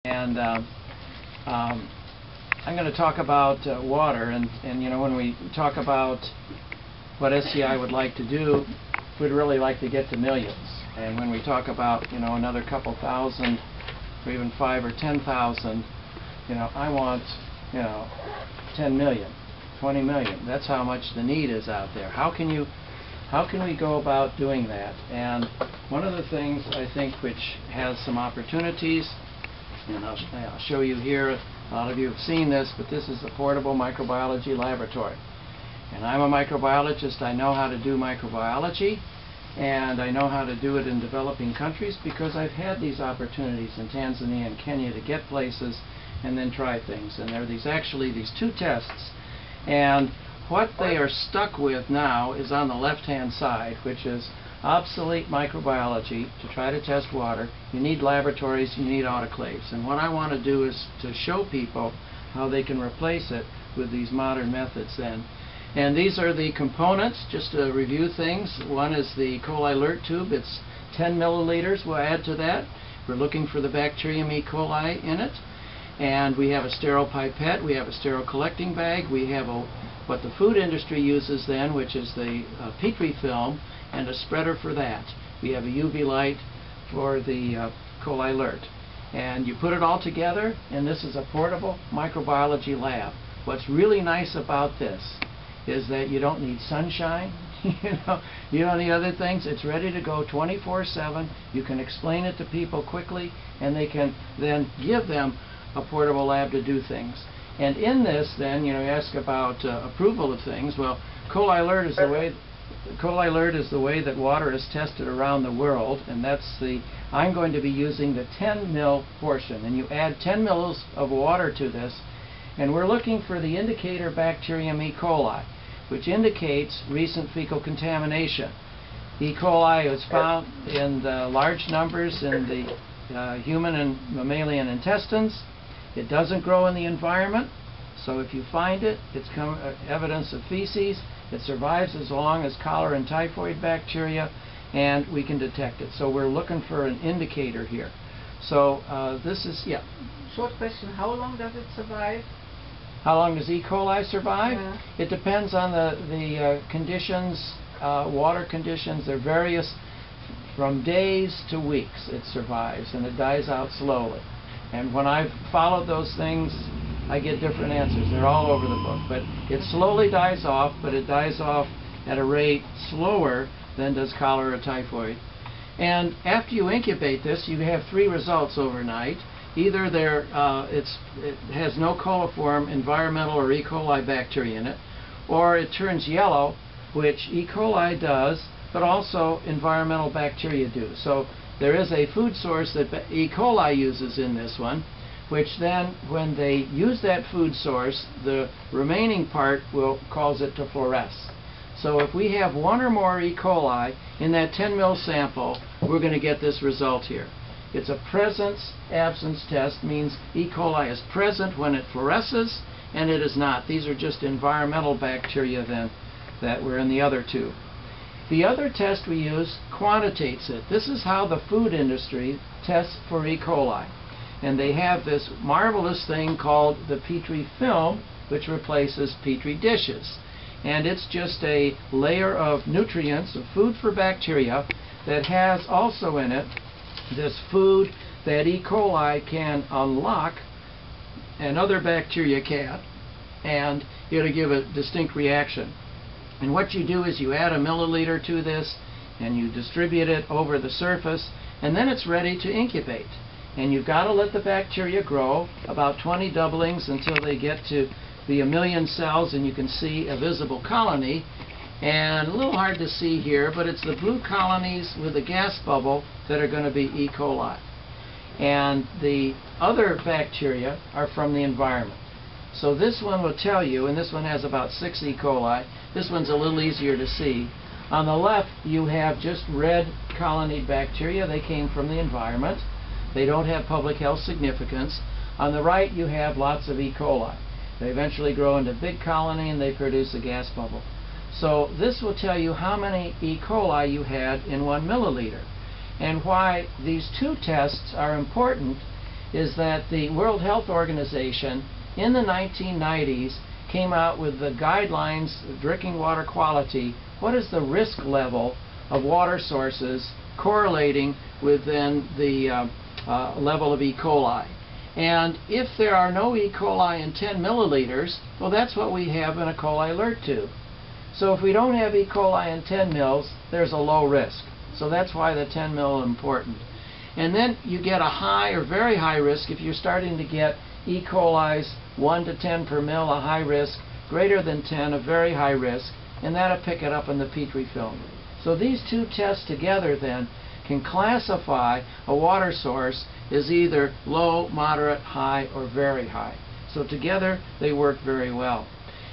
And I'm going to talk about water, and you know, when we talk about what SCI would like to do, we'd really like to get to millions. And when we talk about, you know, another couple thousand, or even 5 or 10,000, you know, I want, you know, 10 million, 20 million. That's how much the need is out there. How can we go about doing that? And one of the things I think which has some opportunities, and I'll show you here, a lot of you have seen this, but this is a portable microbiology laboratory. And I'm a microbiologist. I know how to do microbiology, and I know how to do it in developing countries because I've had these opportunities in Tanzania and Kenya to get places and then try things. And there are these two tests. And what they are stuck with now is on the left-hand side, which is obsolete microbiology. To try to test water, you need laboratories, you need autoclaves. And what I want to do is to show people how they can replace it with these modern methods then. And these are the components, just to review things. One is the E. coli alert tube. It's 10 milliliters. We'll add to that. We're looking for the bacterium E. coli in it. And we have a sterile pipette. We have a sterile collecting bag. We have what the food industry uses then, which is the Petri film, and a spreader for that. We have a UV light for the coli alert. And you put it all together, and this is a portable microbiology lab. What's really nice about this is that you don't need sunshine, you don't need other things. It's ready to go 24/7. You can explain it to people quickly, and they can then give them a portable lab to do things. And in this, then, you know, you ask about approval of things. Well, coli alert is the way that water is tested around the world, and I'm going to be using the 10 ml portion, and you add 10 mils of water to this, and we're looking for the indicator bacterium E. coli, which indicates recent fecal contamination. E. coli is found in large numbers in the human and mammalian intestines. It doesn't grow in the environment, so if you find it, it's evidence of feces. It survives as long as cholera and typhoid bacteria, and we can detect it. So we're looking for an indicator here. So this is, yeah. Short question, how long does it survive? How long does E. coli survive? Yeah. It depends on the conditions, water conditions. They're various, from days to weeks it survives, and it dies out slowly. And when I've followed those things, I get different answers. They're all over the book. But it slowly dies off, but it dies off at a rate slower than does cholera or typhoid. And after you incubate this, you have 3 results overnight. Either it has no coliform environmental or E. coli bacteria in it, or it turns yellow, which E. coli does, but also environmental bacteria do. So there is a food source that E. coli uses in this one, which then, when they use that food source, the remaining part will cause it to fluoresce. So if we have 1 or more E. coli in that 10 ml sample, we're going to get this result here. It's a presence-absence test, means E. coli is present when it fluoresces, and it is not. These are just environmental bacteria then that were in the other 2. The other test we use quantitates it. This is how the food industry tests for E. coli. And they have this marvelous thing called the Petri film, which replaces Petri dishes. And it's just a layer of nutrients, of food for bacteria, that has also in it this food that E. coli can unlock and other bacteria can't, and it'll give a distinct reaction. And what you do is you add a milliliter to this, and you distribute it over the surface, and then it's ready to incubate. And you've got to let the bacteria grow, about 20 doublings until they get to be 1 million cells, and you can see a visible colony. And a little hard to see here, but it's the blue colonies with a gas bubble that are going to be E. coli. And the other bacteria are from the environment. So this one will tell you, and this one has about 6 E. coli. This one's a little easier to see. On the left, you have just red colony bacteria. They came from the environment. They don't have public health significance. On the right, you have lots of E. coli. They eventually grow into big colony, and they produce a gas bubble. So this will tell you how many E. coli you had in 1 milliliter. And why these 2 tests are important is that the World Health Organization in the 1990s came out with the guidelines of drinking water quality. What is the risk level of water sources correlating with then the level of E. coli? And if there are no E. coli in 10 milliliters, well, that's what we have in a coli alert tube. So if we don't have E. coli in 10 mils, there's a low risk. So that's why the 10 mil is important. And then you get a high or very high risk if you're starting to get E. coli's 1 to 10 per mil, a high risk, greater than 10, a very high risk, and that'll pick it up in the Petri film. So these two tests together then can classify a water source as either low, moderate, high, or very high. So together they work very well.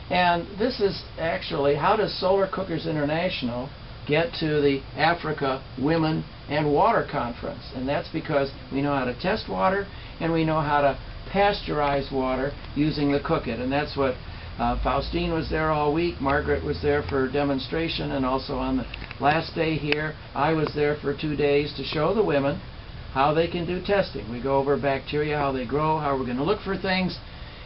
And this is actually, how does Solar Cookers International get to the Africa Women and Water Conference? And that's because we know how to test water and we know how to pasteurize water using the Cook It. And that's what Faustine was there all week, Margaret was there for demonstration, and also on the last day here, I was there for 2 days to show the women how they can do testing. We go over bacteria, how they grow, how we're going to look for things,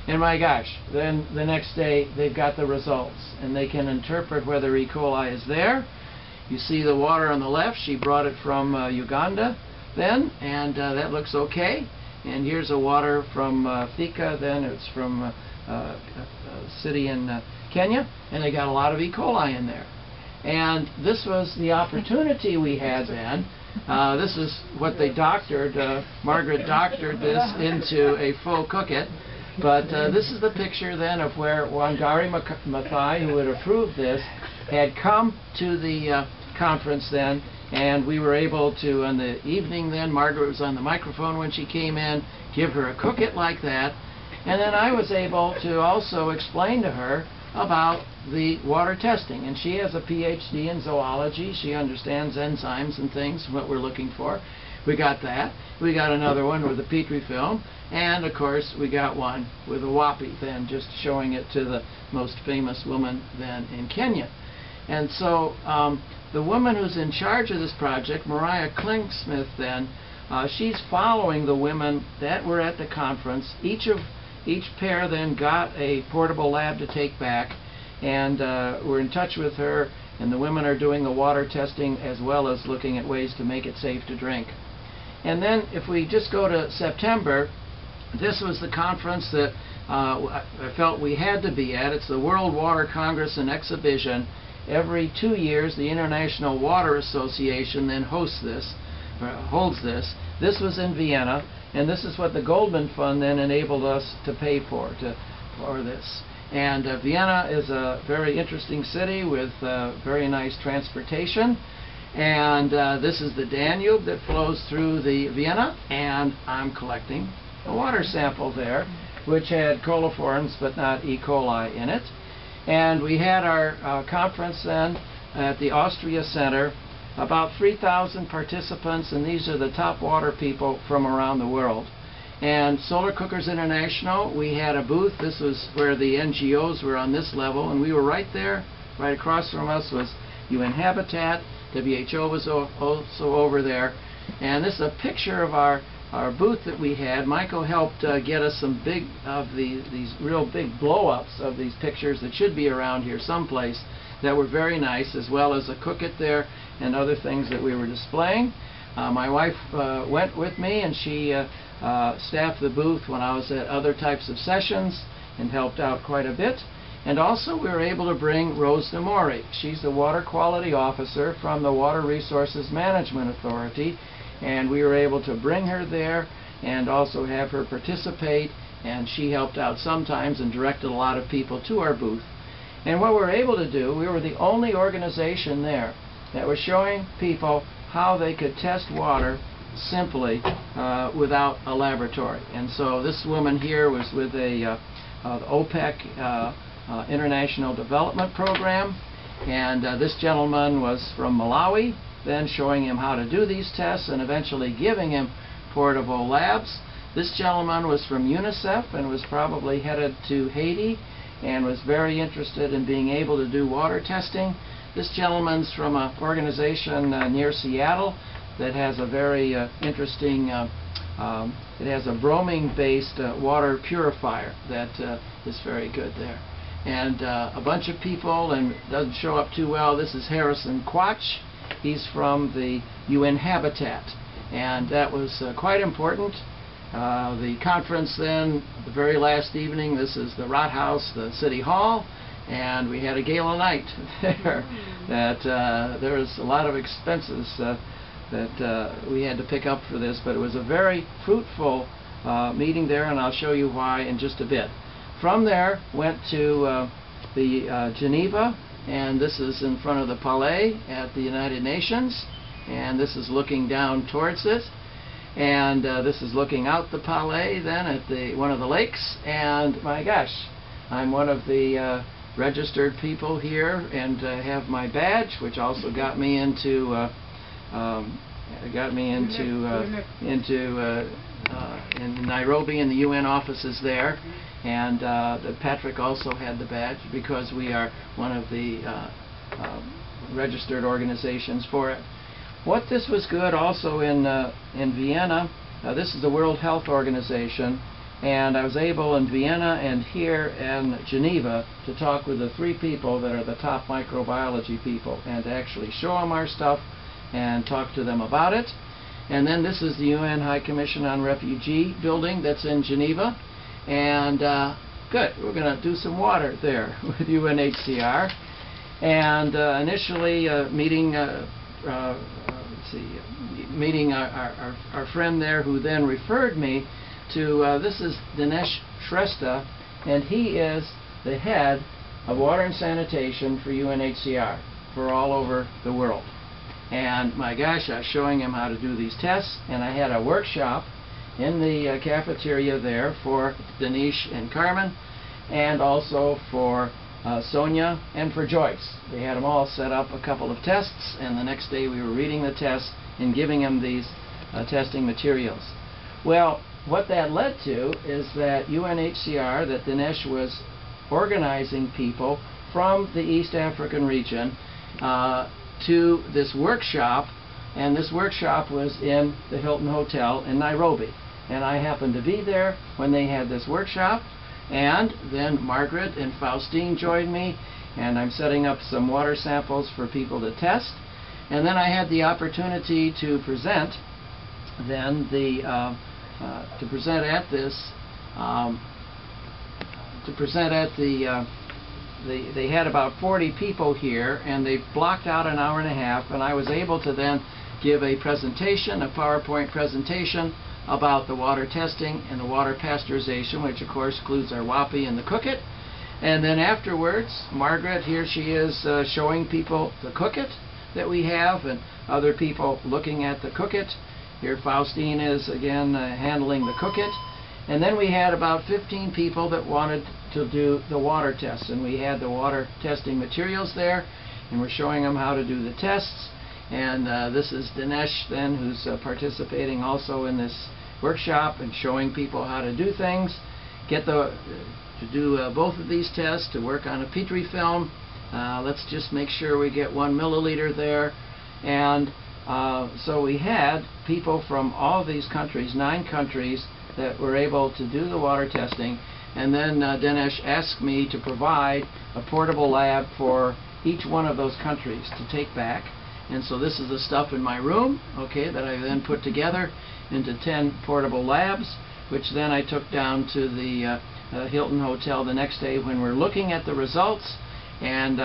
and my gosh, then the next day they've got the results, and they can interpret whether E. coli is there. You see the water on the left, she brought it from Uganda then, and that looks okay. And here's a water from Thika then, it's from a city in Kenya, and they got a lot of E. coli in there. And this was the opportunity we had then. This is what they doctored. Margaret doctored this into a full Cook It. But this is the picture then of where Wangari Maathai, who had approved this, had come to the conference then, and we were able to, in the evening then, Margaret was on the microphone when she came in, give her a Cook It like that. And then I was able to also explain to her about the water testing. And she has a PhD in zoology. She understands enzymes and things, what we're looking for. We got that. We got another one with a Petri film. And, of course, we got one with a Wapi then, just showing it to the most famous woman then in Kenya. And so the woman who's in charge of this project, Mariah Klingsmith then, she's following the women that were at the conference. Each pair then got a portable lab to take back, and we're in touch with her, and the women are doing the water testing as well as looking at ways to make it safe to drink. And then if we just go to September, this was the conference that I felt we had to be at. It's the World Water Congress and Exhibition. Every 2 years, the International Water Association then hosts this, or holds this. This was in Vienna. And this is what the Goldman Fund then enabled us to pay for this. And Vienna is a very interesting city with very nice transportation. And this is the Danube that flows through the Vienna. And I'm collecting a water sample there, which had coliforms but not E. coli in it. And we had our conference then at the Austria Center. About 3,000 participants, and these are the top water people from around the world. And Solar Cookers International, we had a booth. This was where the NGOs were on this level, and we were right there. Right across from us was UN Habitat. WHO was also over there. And this is a picture of our booth that we had. Michael helped get us some big of these real big blow-ups of these pictures that should be around here someplace that were very nice, as well as a Cook It there and other things that we were displaying. My wife went with me, and she staffed the booth when I was at other types of sessions and helped out quite a bit. And also we were able to bring Rose Demori. She's the Water Quality Officer from the Water Resources Management Authority, and we were able to bring her there and also have her participate, and she helped out sometimes and directed a lot of people to our booth. And what we were able to do, we were the only organization there that was showing people how they could test water simply without a laboratory. And so this woman here was with the OPEC International Development Program, and this gentleman was from Malawi, then showing him how to do these tests and eventually giving him portable labs. This gentleman was from UNICEF and was probably headed to Haiti and was very interested in being able to do water testing. This gentleman's from an organization near Seattle that has a very interesting It has a bromine-based water purifier that is very good there. And a bunch of people, and doesn't show up too well, this is Harrison Quach. He's from the UN Habitat, and that was quite important. The conference then, the very last evening, this is the Rathaus, the City Hall, and we had a gala night there. That there was a lot of expenses that we had to pick up for this, but it was a very fruitful meeting there, and I'll show you why in just a bit. From there, went to Geneva, and this is in front of the Palais at the United Nations, and this is looking down towards it, and this is looking out the Palais then at one of the lakes, and my gosh, I'm one of the registered people here, and have my badge, which also got me into in Nairobi in the UN offices there. And Patrick also had the badge because we are one of the registered organizations for it. What this was good also in Vienna, this is the World Health Organization, and I was able in Vienna and here in Geneva to talk with the three people that are the top microbiology people and to actually show them our stuff and talk to them about it. And then this is the UN High Commission on Refugee building that's in Geneva. And good, we're going to do some water there with UNHCR. And initially meeting our friend there, who then referred me to, this is Dinesh Shrestha, and he is the head of water and sanitation for UNHCR for all over the world. And my gosh, I was showing him how to do these tests, and I had a workshop in the cafeteria there for Dinesh and Carmen, and also for Sonia and for Joyce. They had them all set up a couple of tests, and the next day we were reading the tests and giving them these testing materials. Well, what that led to is that UNHCR, that Dinesh was organizing people from the East African region to this workshop, and this workshop was in the Hilton Hotel in Nairobi. And I happened to be there when they had this workshop, and then Margaret and Faustine joined me, and I'm setting up some water samples for people to test. And then I had the opportunity to present then they had about 40 people here, and they blocked out an hour and a half, and I was able to then give a presentation, a PowerPoint presentation about the water testing and the water pasteurization, which of course includes our WAPI and the Cook It. And then afterwards, Margaret, here she is showing people the Cook It that we have, and other people looking at the Cook It. Here Faustine is again handling the Cook It. And then we had about 15 people that wanted to do the water tests, and we had the water testing materials there, and we're showing them how to do the tests. And this is Dinesh then, who's participating also in this workshop and showing people how to do things, to do both of these tests, to work on a Petri film. Let's just make sure we get 1 milliliter there. And so we had people from all these countries, 9 countries, that were able to do the water testing. And then Dinesh asked me to provide a portable lab for each one of those countries to take back. And so this is the stuff in my room, okay, that I then put together into 10 portable labs, which then I took down to the Hilton Hotel the next day when we're looking at the results. And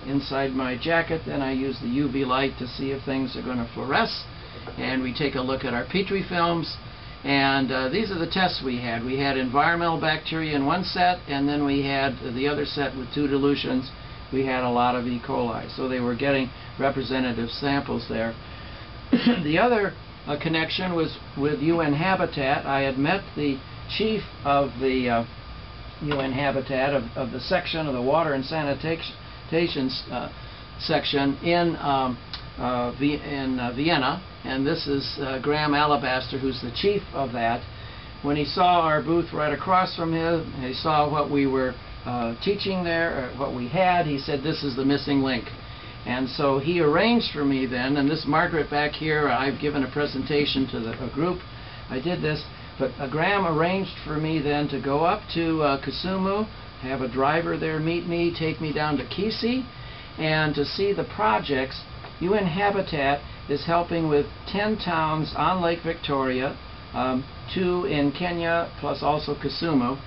inside my jacket, then I use the UV light to see if things are going to fluoresce. And we take a look at our Petri films. And these are the tests we had. We had environmental bacteria in one set, and then we had the other set with 2 dilutions. We had a lot of E. coli. So they were getting representative samples there. The other connection was with UN Habitat. I had met the chief of the UN Habitat of the section of the water and sanitation section in Vienna, and this is Graham Alabaster, who's the chief of that. When he saw our booth right across from him, he saw what we were teaching there, or what we had, he said, this is the missing link. And so he arranged for me then, and this Margaret back here, I've given a presentation to a group I did this. But Graham arranged for me then to go up to Kisumu, have a driver there meet me, take me down to Kisii, and to see the projects. UN Habitat is helping with 10 towns on Lake Victoria, 2 in Kenya, plus also Kisumu.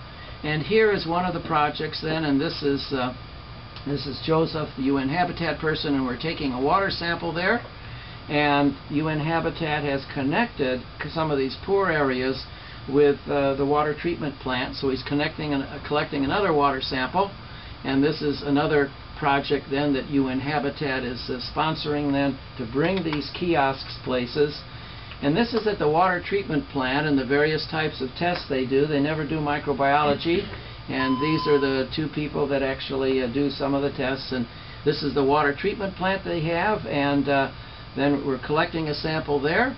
And here is one of the projects then, and this is Joseph, the UN Habitat person, and we're taking a water sample there. And UN Habitat has connected some of these poor areas with the water treatment plant, so he's collecting another water sample. And this is another project then that UN Habitat is sponsoring then to bring these kiosks places. And this is at the water treatment plant and the various types of tests they do. They never do microbiology, and these are the 2 people that actually do some of the tests. And this is the water treatment plant they have, and then we're collecting a sample there,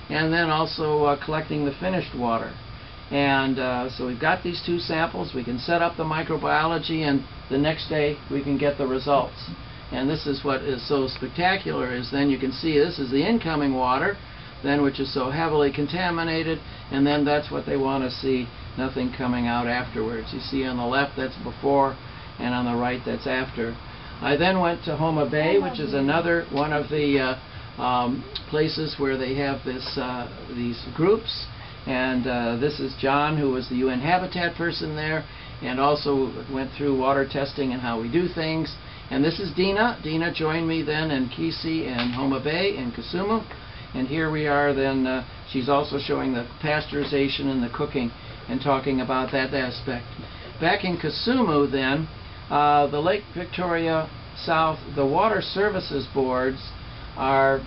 and then also collecting the finished water. And so we've got these 2 samples. We can set up the microbiology, and the next day we can get the results. And this is what is so spectacular, is then you can see this is the incoming water, then which is so heavily contaminated, and then that's what they want to see, nothing coming out afterwards. You see on the left that's before, and on the right that's after. I then went to Homa Bay, which is another one of the places where they have these groups. And this is John, who was the UN Habitat person there, and also went through water testing and how we do things. And this is Dina. Dina joined me then in Kisii and Homa Bay and Kisumu. And here we are then, she's also showing the pasteurization and the cooking and talking about that aspect. Back in Kisumu then, the Lake Victoria South, the Water Services Boards are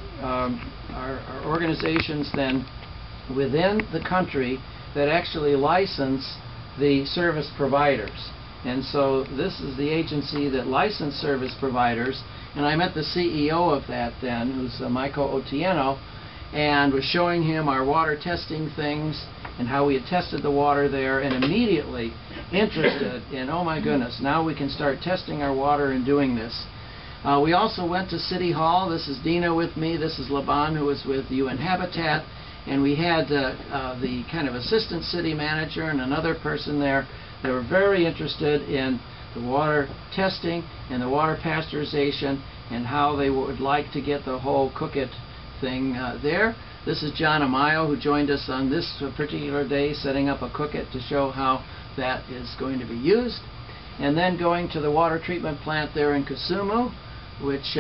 organizations then within the country that actually license the service providers. And so this is the agency that licensed service providers, and I met the CEO of that then, who's Michael Otieno, and was showing him our water testing things and how we had tested the water there, and immediately interested in, oh my goodness, now we can start testing our water and doing this. We also went to City Hall. This is Dina with me. This is Laban, who was with UN Habitat. And we had the kind of assistant city manager and another person there. They were very interested in the water testing and the water pasteurization and how they would like to get the whole cook-it thing there. This is John Amayo, who joined us on this particular day, setting up a cook-it to show how that is going to be used. And then going to the water treatment plant there in Kisumu, which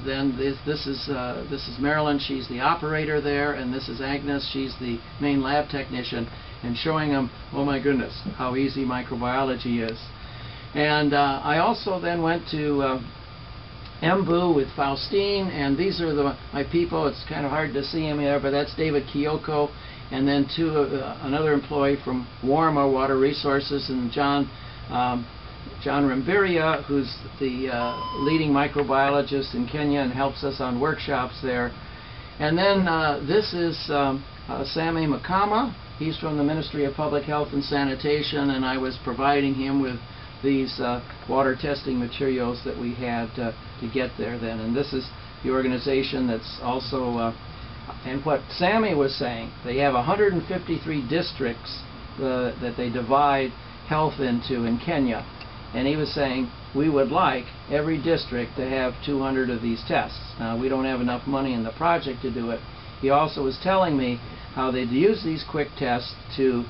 then this is Marilyn. She's the operator there, and this is Agnes. She's the main lab technician, and showing them, oh my goodness, how easy microbiology is. And I also then went to Embu with Faustine, and these are my people. It's kind of hard to see him here, but that's David Kiyoko, and then another employee from Warma Water Resources, and John Rambiria, who's the leading microbiologist in Kenya and helps us on workshops there. And then this is Sammy Makama. He's from the Ministry of Public Health and Sanitation, and I was providing him with these water testing materials that we had to get there then. And this is the organization that's also, and what Sammy was saying, they have 153 districts that they divide health into in Kenya. And he was saying, we would like every district to have 200 of these tests. Now, we don't have enough money in the project to do it. He also was telling me how they'd use these quick tests to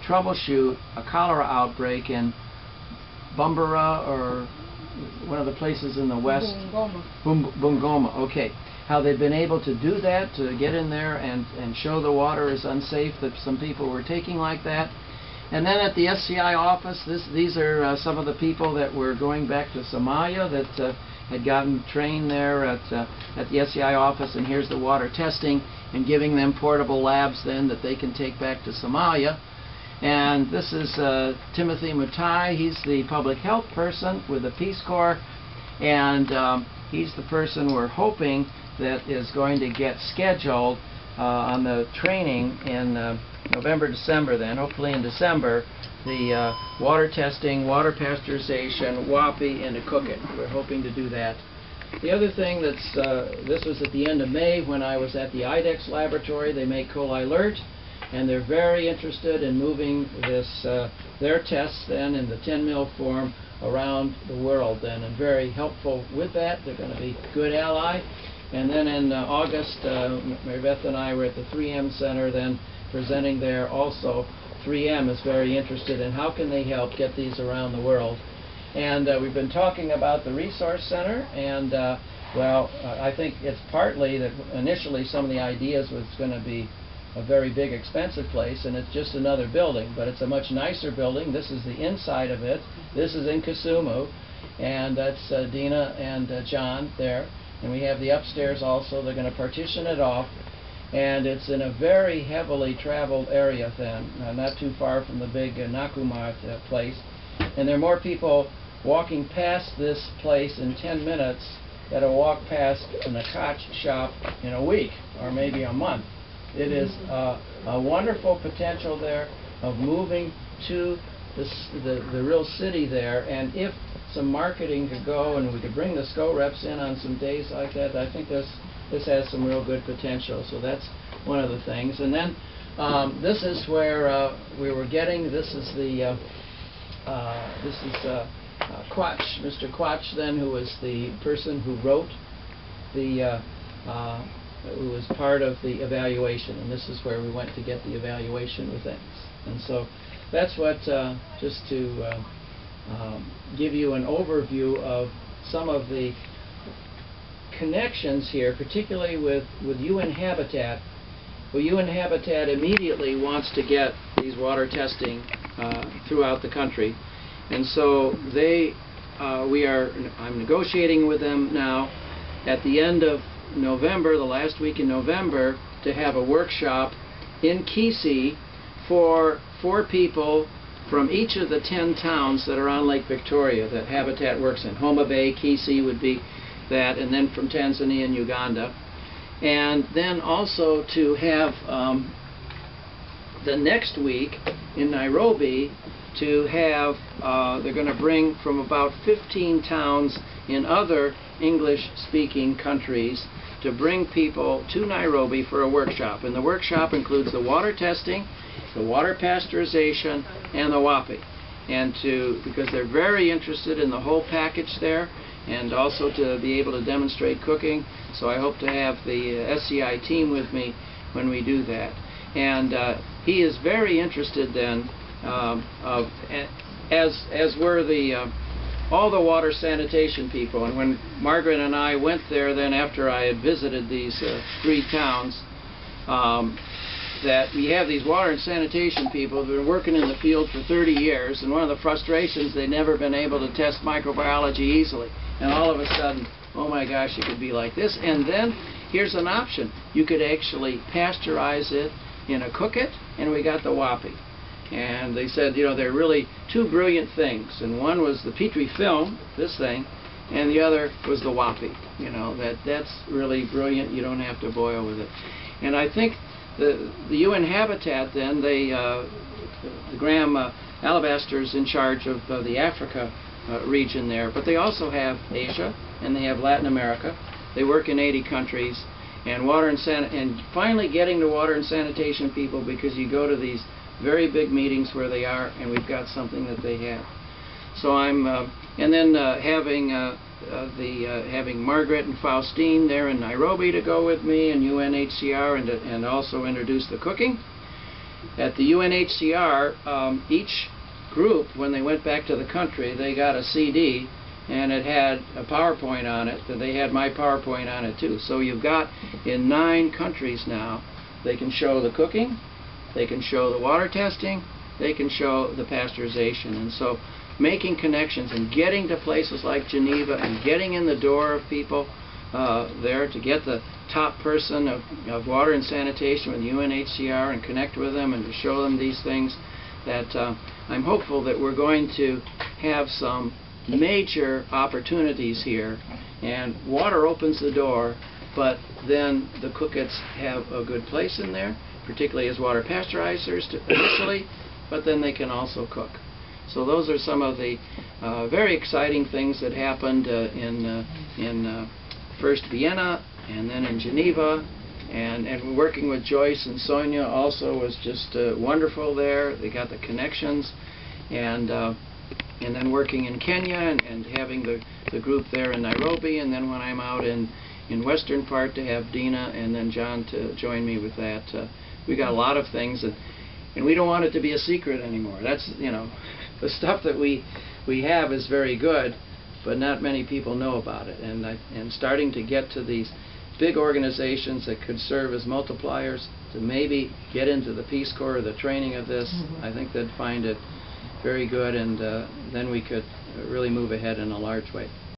troubleshoot a cholera outbreak in Bumbara, or one of the places in the west. Bungoma. Okay. How they've been able to do that, to get in there and show the water is unsafe, that some people were taking like that. And then at the SCI office, these are some of the people that were going back to Somalia that had gotten trained there at the SCI office, and here's the water testing and giving them portable labs then that they can take back to Somalia. And this is Timothy Mutai. He's the public health person with the Peace Corps, and he's the person we're hoping that is going to get scheduled on the training in November, December then, hopefully in December, the water testing, water pasteurization, WAPI, and to cook it. We're hoping to do that. The other thing that's, this was at the end of May when I was at the IDEX laboratory. They make coli alert, and they're very interested in moving their tests then in the 10 mil form around the world then, and very helpful with that. They're going to be a good ally. And then in August, Mary Beth and I were at the 3M Center then presenting there also. 3M is very interested in how can they help get these around the world. And we've been talking about the Resource Center, and I think it's partly that initially some of the ideas was going to be a very big, expensive place, and it's just another building, but it's a much nicer building. This is the inside of it. This is in Kisumu, and that's Dina and John there. And we have the upstairs also. They're going to partition it off, and it's in a very heavily traveled area then, not too far from the big Nakumat place. And there are more people walking past this place in 10 minutes that will walk past a Nakach shop in a week or maybe a month. It is a wonderful potential there of moving to the real city there, and if some marketing could go and we could bring the SCO reps in on some days like that, I think this has some real good potential. So that's one of the things. And then this is where we were getting, this is Quach, Mr. Quach then, who was the person who wrote who was part of the evaluation, and this is where we went to get the evaluation with things. And so that's what, just to give you an overview of some of the connections here, particularly with UN Habitat. Well, UN Habitat immediately wants to get these water testing throughout the country, and so I'm negotiating with them now at the end of November, the last week in November, to have a workshop in Kisi for 4 people from each of the 10 towns that are on Lake Victoria that Habitat works in. Homa Bay, Kisi would be that, and then from Tanzania and Uganda. And then also to have the next week in Nairobi to have, they're going to bring from about 15 towns in other English-speaking countries to bring people to Nairobi for a workshop. And the workshop includes the water testing, the water pasteurization, and the WAPI. And because they're very interested in the whole package there, and also to be able to demonstrate cooking. So I hope to have the SCI team with me when we do that. And he is very interested then, as were all the water sanitation people. And when Margaret and I went there then after I had visited these 3 towns, that we have these water and sanitation people who have been working in the field for 30 years, and one of the frustrations, they've never been able to test microbiology easily. And all of a sudden, oh my gosh, it could be like this. And then here's an option. You could actually pasteurize it in a cook it, and we got the WAPI. And they said, you know, they're really 2 brilliant things. And one was the Petri film, this thing, and the other was the WAPI. You know, that's really brilliant. You don't have to boil with it. And I think the UN Habitat then, Graham Alabaster's in charge of the Africa region there, but they also have Asia and they have Latin America. They work in 80 countries, and finally getting to water and sanitation people, because you go to these very big meetings where they are, and we've got something that they have. So I'm and then having Margaret and Faustine there in Nairobi to go with me, and UNHCR, and also introduce the cooking. At the UNHCR, each group, when they went back to the country, they got a CD, and it had a PowerPoint on it, and they had my PowerPoint on it too. So you've got, in 9 countries now, they can show the cooking, they can show the water testing, they can show the pasteurization. And so making connections and getting to places like Geneva and getting in the door of people there to get the top person of water and sanitation with UNHCR and connect with them and to show them these things, that I'm hopeful that we're going to have some major opportunities here. And water opens the door, but then the cookits have a good place in there, particularly as water pasteurizers initially, but then they can also cook. So those are some of the very exciting things that happened in first Vienna, and then in Geneva, And working with Joyce and Sonia also was just wonderful there. They got the connections, and then working in Kenya and having the group there in Nairobi, and then when I'm out in western part to have Dina and then John to join me with that. We got a lot of things, and we don't want it to be a secret anymore. That's, you know, the stuff that we have is very good, but not many people know about it. And starting to get to these big organizations that could serve as multipliers to maybe get into the Peace Corps or the training of this, I think they'd find it very good, and then we could really move ahead in a large way.